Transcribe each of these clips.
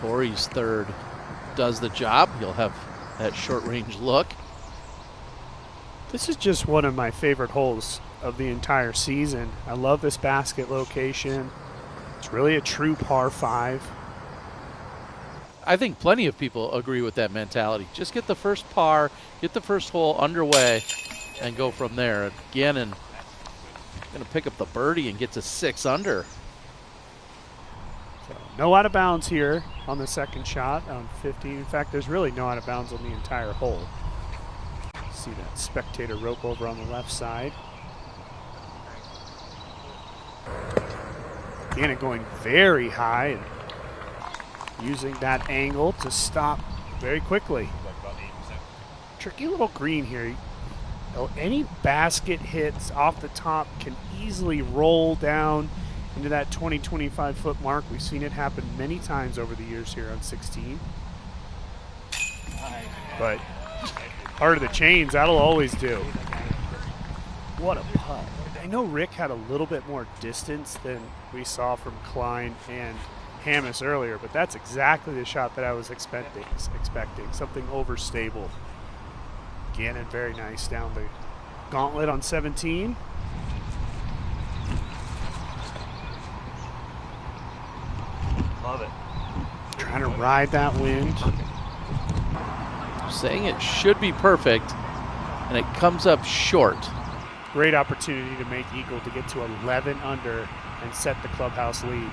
Corey's third does the job. He'll have that short range look. This is just one of my favorite holes of the entire season. I love this basket location. It's really a true par 5. I think plenty of people agree with that mentality. Just get the first par, get the first hole underway, and go from there. Gannon going to pick up the birdie and get to 6 under. So no out of bounds here on the second shot on 15. In fact, there's really no out of bounds on the entire hole. See that spectator rope over on the left side. Gannon going very high and using that angle to stop very quickly. Tricky little green here. Any basket hits off the top can easily roll down into that 20-25 foot mark. We've seen it happen many times over the years here on 16. But part of the chains, that'll always do. What a putt. I know Rick had a little bit more distance than we saw from Klein and Hammes earlier, but that's exactly the shot that I was expecting. Something overstable. Gannon very nice down the gauntlet on 17. Love it. Trying to ride that wind. Saying it should be perfect, and it comes up short. Great opportunity to make eagle to get to 11 under and set the clubhouse lead.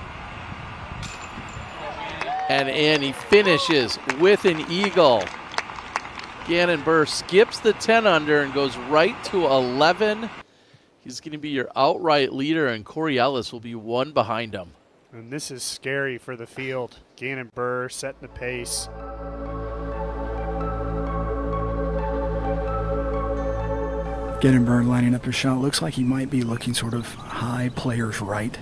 And he finishes with an eagle. Gannon Buhr skips the 10 under and goes right to 11. He's going to be your outright leader, and Corey Ellis will be one behind him. And this is scary for the field. Gannon Buhr setting the pace. Gannon Buhr lining up his shot. Looks like he might be looking sort of high player's right.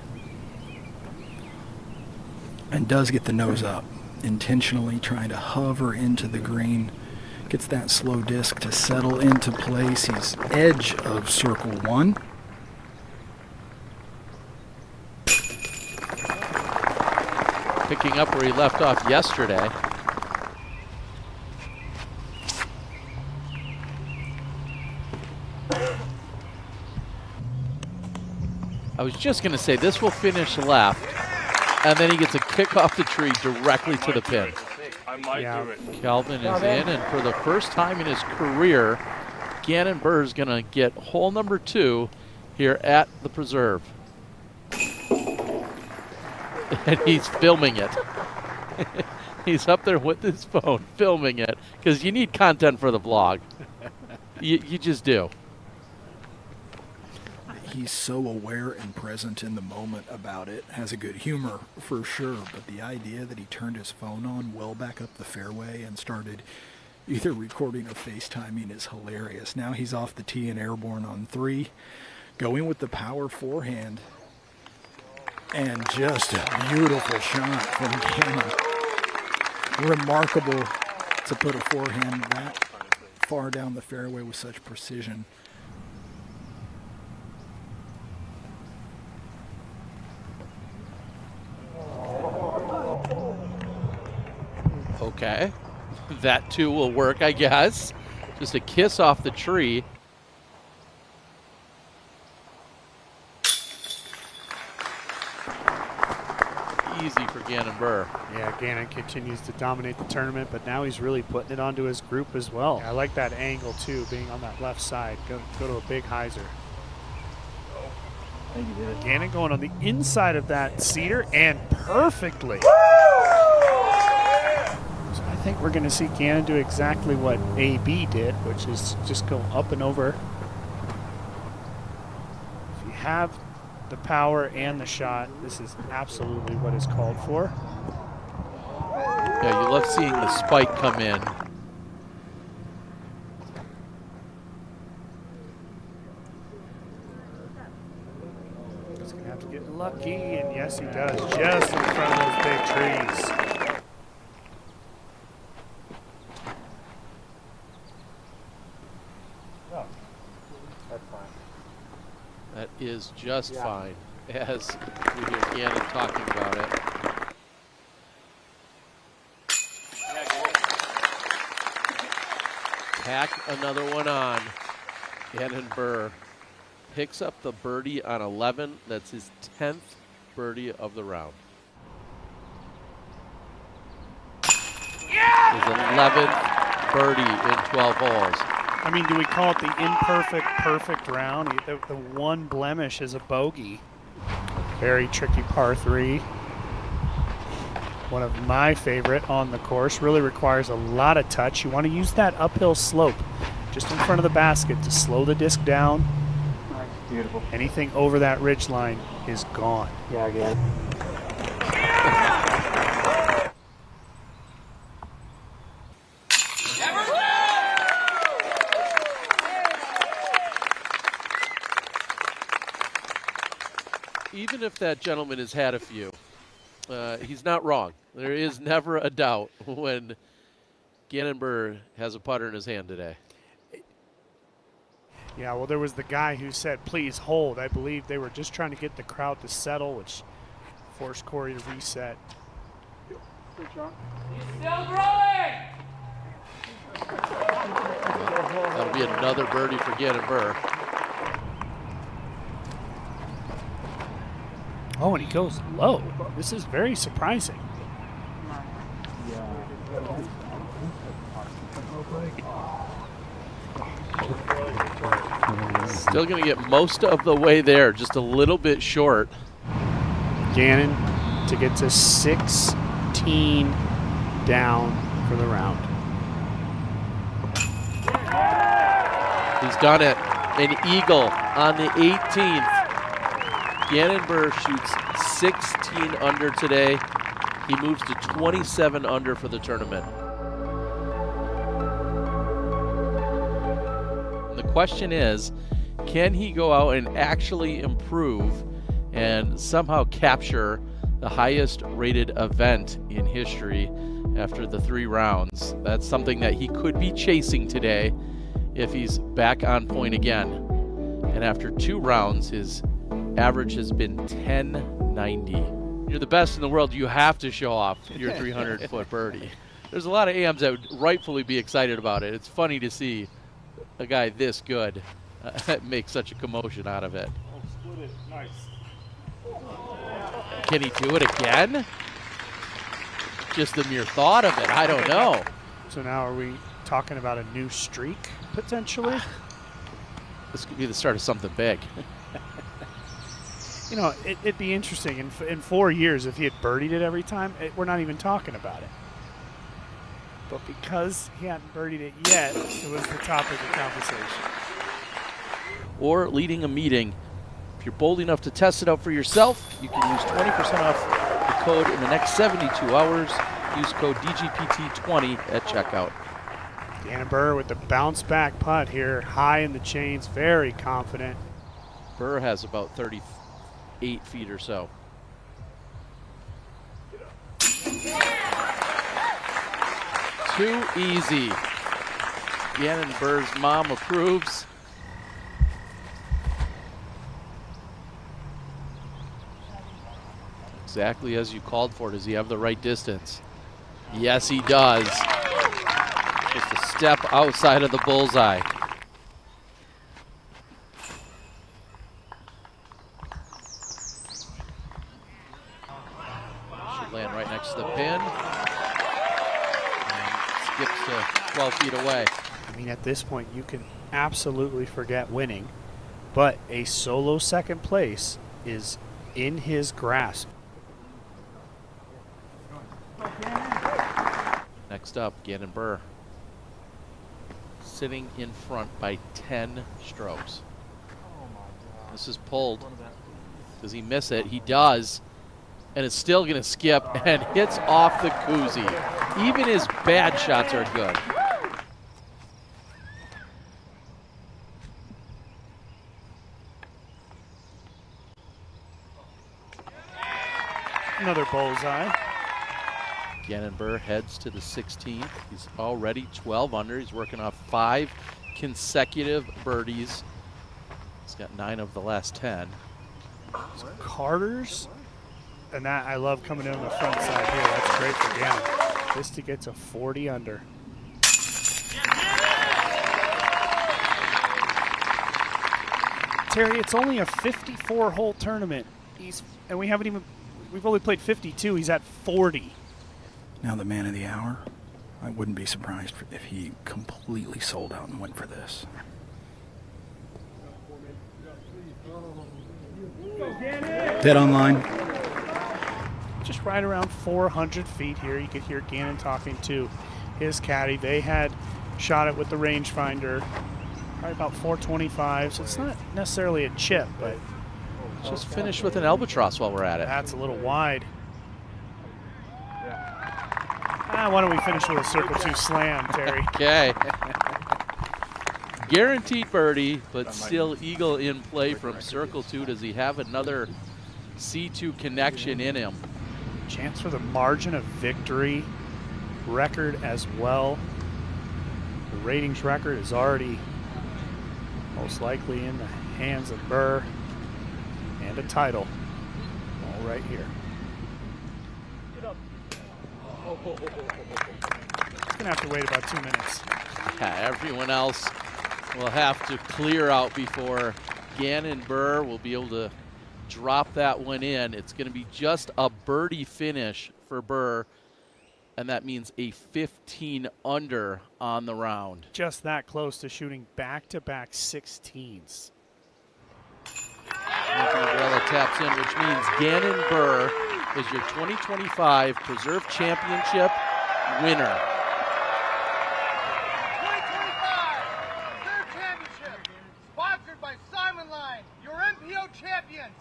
And does get the nose up, intentionally trying to hover into the green. Gets that slow disc to settle into place. He's edge of circle 1. Picking up where he left off yesterday. I was just going to say this will finish left, and then he gets a kick off the tree directly to the pin. I might do it. Calvin is in, and for the first time in his career, Gannon Buhr is going to get hole number 2 here at the Preserve. And he's filming it. He's up there with his phone filming it, because you need content for the blog. You just do. He's so aware and present in the moment about it. Has a good humor for sure, but the idea that he turned his phone on well back up the fairway and started either recording or FaceTiming is hilarious. Now he's off the tee and airborne on 3, going with the power forehand, and just a beautiful shot from Gannon. Remarkable to put a forehand that far down the fairway with such precision. Okay, that too will work, I guess. Just a kiss off the tree. Easy for Gannon Buhr. Yeah, Gannon continues to dominate the tournament, but now he's really putting it onto his group as well. I like that angle too, being on that left side. Go to a big hyzer. Gannon going on the inside of that cedar, and perfectly. So I think we're going to see Gannon do exactly what AB did, which is just go up and over. If you have the power and the shot, this is absolutely what is called for. Yeah, you love seeing the spike come in. He's going to have to get lucky, and yes, he does, just in front of those big trees. That is just fine, as we hear Gannon talking about it. Tack another one on. Gannon Buhr picks up the birdie on 11. That's his 10th birdie of the round. His 11th birdie in 12 holes. I mean, do we call it the imperfect perfect round? The one blemish is a bogey. Very tricky par 3. One of my favorite on the course. Really requires a lot of touch. You want to use that uphill slope just in front of the basket to slow the disc down. Nice, beautiful. Anything over that ridge line is gone. Yeah, again. Even if that gentleman has had a few, he's not wrong. There is never a doubt when Gannon Buhr has a putter in his hand today. Yeah, well, there was the guy who said, please hold. I believe they were just trying to get the crowd to settle, which forced Corey to reset. Good shot. That'll be another birdie for Gannon Buhr. Oh, and he goes low. This is very surprising. Still going to get most of the way there, just a little bit short. Gannon to get to 16 down for the round. He's done it. An eagle on the 18th. Gannon Buhr shoots 16 under today. He moves to 27 under for the tournament. The question is, can he go out and actually improve and somehow capture the highest rated event in history after the 3 rounds? That's something that he could be chasing today if he's back on point again. And after 2 rounds, his average has been 1090. You're the best in the world. You have to show off your 300-foot birdie. There's a lot of AMs that would rightfully be excited about it. It's funny to see a guy this good make such a commotion out of it. Oh, split it. Nice. Can he do it again? Just the mere thought of it, I don't know. So now are we talking about a new streak, potentially? This could be the start of something big. You know, it'd be interesting. In 4 years, if he had birdied it every time, we're not even talking about it. But because he hadn't birdied it yet, it was the topic of conversation. Or leading a meeting. If you're bold enough to test it out for yourself, you can use 20% off the code in the next 72 hours. Use code DGPT20 at checkout. Gannon Buhr with the bounce back putt here, high in the chains, very confident. Buhr has about 38 feet or so. Too easy. Gannon Buhr's mom approves. Exactly as you called for. Does he have the right distance? Yes, he does. Just a step outside of the bullseye. Should land right next to the pin. And skips to 12 feet away. I mean, at this point, you can absolutely forget winning, but a solo second place is in his grasp. Next up, Gannon Buhr. Sitting in front by 10 strokes. This is pulled. Does he miss it? He does. And it's still going to skip and hits off the koozie. Even his bad shots are good. Another bullseye. Gannon Buhr heads to the 16th. He's already 12 under. He's working off 5 consecutive birdies. He's got 9 of the last 10. So Carter's, and that I love coming in on the front side here. That's great for Gannon. Just to get to 40 under. Terry, it's only a 54-hole tournament. We've only played 52. He's at 40. Now the man of the hour, I wouldn't be surprised if he completely sold out and went for this. Dead on line. Just right around 400 feet here. You could hear Gannon talking to his caddy. They had shot it with the rangefinder, probably about 425, so it's not necessarily a chip, but Just finish with an albatross while we're at it. that's a little wide. Why don't we finish with a circle 2 slam, Terry? Okay. Guaranteed birdie, but still eagle in play from circle 2. Does he have another C2 connection in him? Chance for the margin of victory record as well. The ratings record is already most likely in the hands of Buhr, and a title all right here. He's gonna have to wait about 2 minutes. Yeah, everyone else will have to clear out before Gannon Buhr will be able to drop that one in. It's going to be just a birdie finish for Buhr, and that means a 15 under on the round. Just that close to shooting back-to-back 16s. Nicky Umbrella taps in, which means Gannon Buhr is your 2025 Preserve Championship winner. 2025 Preserve Championship, sponsored by Simon Line, your MPO champions,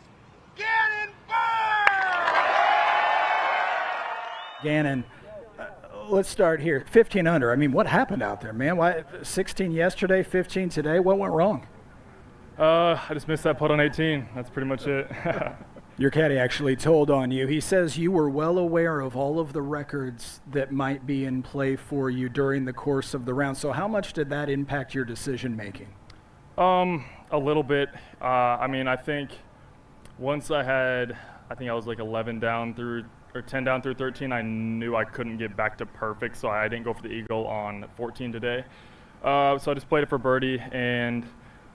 Gannon Buhr! Gannon, let's start here. 15 under. I mean, what happened out there, man? Why 16 yesterday, 15 today? What went wrong? I just missed that putt on 18. That's pretty much it. Your caddy actually told on you. He says you were well aware of all of the records that might be in play for you during the course of the round. So how much did that impact your decision making? A little bit. I mean, I think once I was like 11 down through, or 10 down through 13, I knew I couldn't get back to perfect, so I didn't go for the eagle on 14 today. So I just played it for birdie, and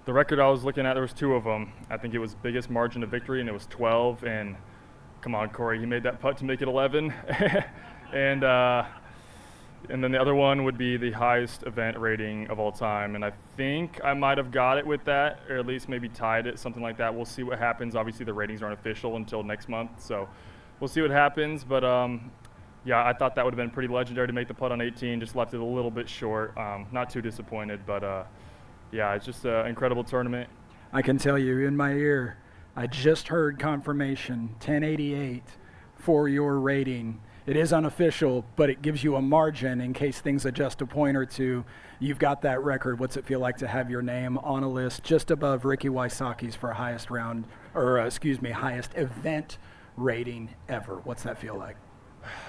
the record I was looking at, there was 2 of them. I think it was biggest margin of victory, and it was 12. And come on, Corey, he made that putt to make it 11. and then the other one would be the highest event rating of all time. And I think I might have got it with that, or at least maybe tied it, something like that. We'll see what happens. Obviously, the ratings aren't official until next month, so we'll see what happens. But yeah, I thought that would have been pretty legendary to make the putt on 18. Just left it a little bit short. Not too disappointed, but yeah, it's just an incredible tournament. I can tell you in my ear, I just heard confirmation, 1088 for your rating. It is unofficial, but it gives you a margin in case things adjust a point or two. You've got that record. What's it feel like to have your name on a list just above Ricky Wysocki's for highest event rating ever? What's that feel like?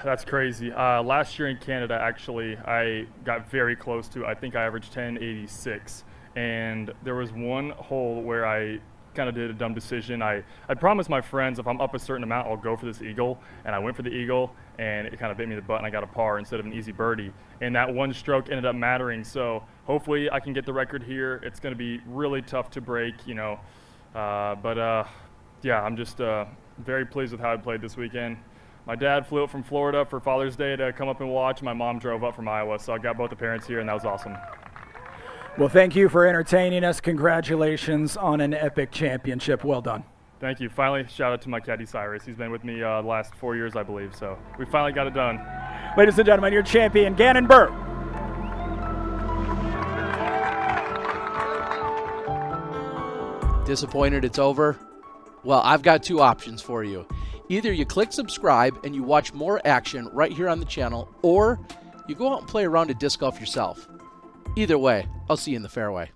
That's crazy. Last year in Canada, actually, I got very close to, I think I averaged 1086. And there was one hole where I kind of did a dumb decision. I promised my friends if I'm up a certain amount, I'll go for this eagle. And I went for the eagle, and it kind of bit me in the butt, and I got a par instead of an easy birdie. And that one stroke ended up mattering. So hopefully I can get the record here. It's going to be really tough to break, you know. Yeah, I'm just very pleased with how I played this weekend. My dad flew up from Florida for Father's Day to come up and watch. My mom drove up from Iowa, so I got both the parents here, and that was awesome. Well, thank you for entertaining us. Congratulations on an epic championship. Well done. Thank you. Finally, shout out to my caddy Cyrus. He's been with me the last 4 years, I believe, so we finally got it done. Ladies and gentlemen, your champion, Gannon Buhr. Disappointed it's over? Well, I've got 2 options for you. Either you click subscribe and you watch more action right here on the channel, or you go out and play a round of disc golf yourself. Either way, I'll see you in the fairway.